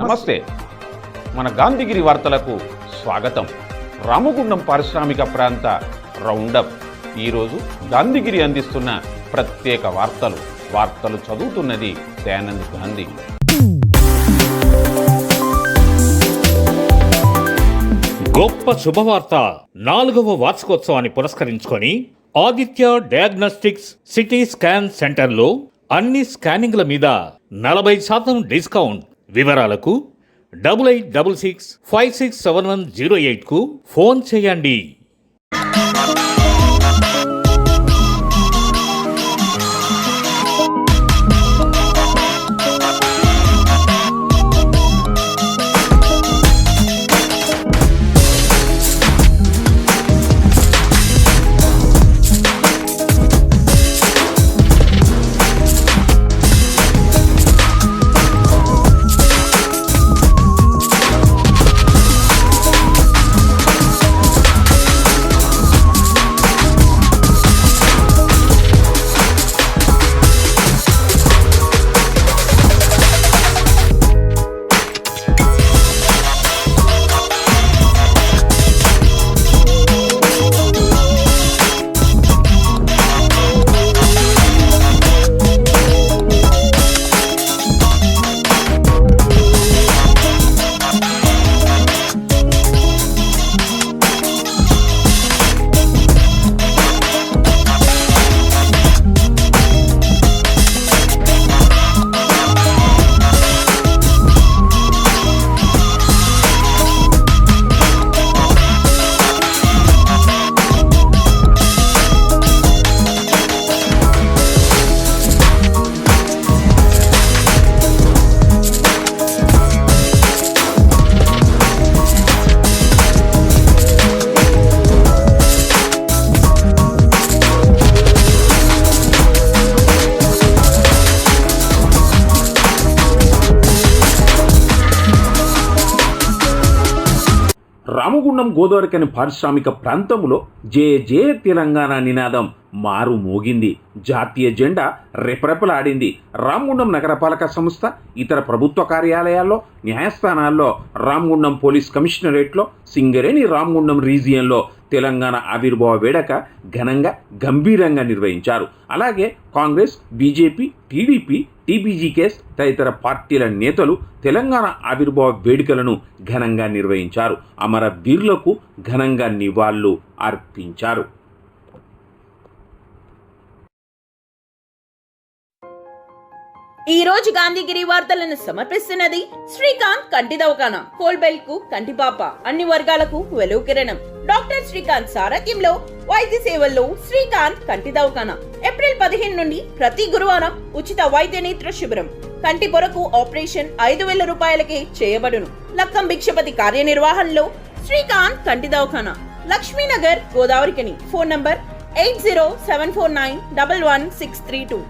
నమస్తే. మన గాంధీగిరి వార్తలకు స్వాగతం. రామగుండం పారిశ్రామిక ప్రాంత రౌండప్. ఈరోజు గాంధీగిరి అందిస్తున్న ప్రత్యేక వార్తలు చదువుతున్నది దయానంద్ గాంధీ. గొప్ప శుభవార్త. 4వ వార్షికోత్సవాన్ని పురస్కరించుకొని ఆదిత్య డయాగ్నోస్టిక్స్ సిటీ స్కాన్ సెంటర్లో అన్ని స్కానింగ్ల మీద 40% డిస్కౌంట్. వివరాలకు 8866567108కు ఫోన్ చేయండి. రామగుండం గోదావరికని పారిశ్రామిక ప్రాంతంలో జయ జయ తెలంగాణ నినాదం మారు మోగింది. జాతీయ జెండా రెపరెపలాడింది. రామగుండం నగరపాలక సంస్థ, ఇతర ప్రభుత్వ కార్యాలయాల్లో, న్యాయస్థానాల్లో, రామగుండం పోలీస్ కమిషనరేట్లో, సింగరేణి రామగుండం రీజియన్లో తెలంగాణ ఆవిర్భావ వేడుక ఘనంగా గంభీరంగా నిర్వహించారు. అలాగే కాంగ్రెస్, బీజేపీ, టీడీపీ, టీబీజీకేఎస్ తదితర పార్టీల నేతలు తెలంగాణ ఆవిర్భావ వేడుకలను ఘనంగా నిర్వహించారు. అమరవీరులకు ఘనంగా నివాళులు అర్పించారు. ఈ రోజు గాంధీగిరి వార్తలను సమర్పిస్తున్నది శ్రీకాంత్ కంటి దవాఖానా. హోల్బెల్ కు కంటిపాప, అన్ని వర్గాలకు వెలుగు కిరణం. డాక్టర్ శ్రీకాంత్ సారథ్యంలో వైద్య సేవల్లో శ్రీకాంత్ కంటి దవాఖానా. ఏప్రిల్ 15 నుండి ప్రతి గురువారం ఉచిత వైద్య నేత్ర శిబిరం. కంటి పొరకు ఆపరేషన్ 5,000 రూపాయలకే చేయబడును. లక్కం భిక్షపతి కార్యనిర్వహణలో శ్రీకాంత్ కంటి దవాఖానా, లక్ష్మీనగర్, గోదావరికని. Phone number 8074911632.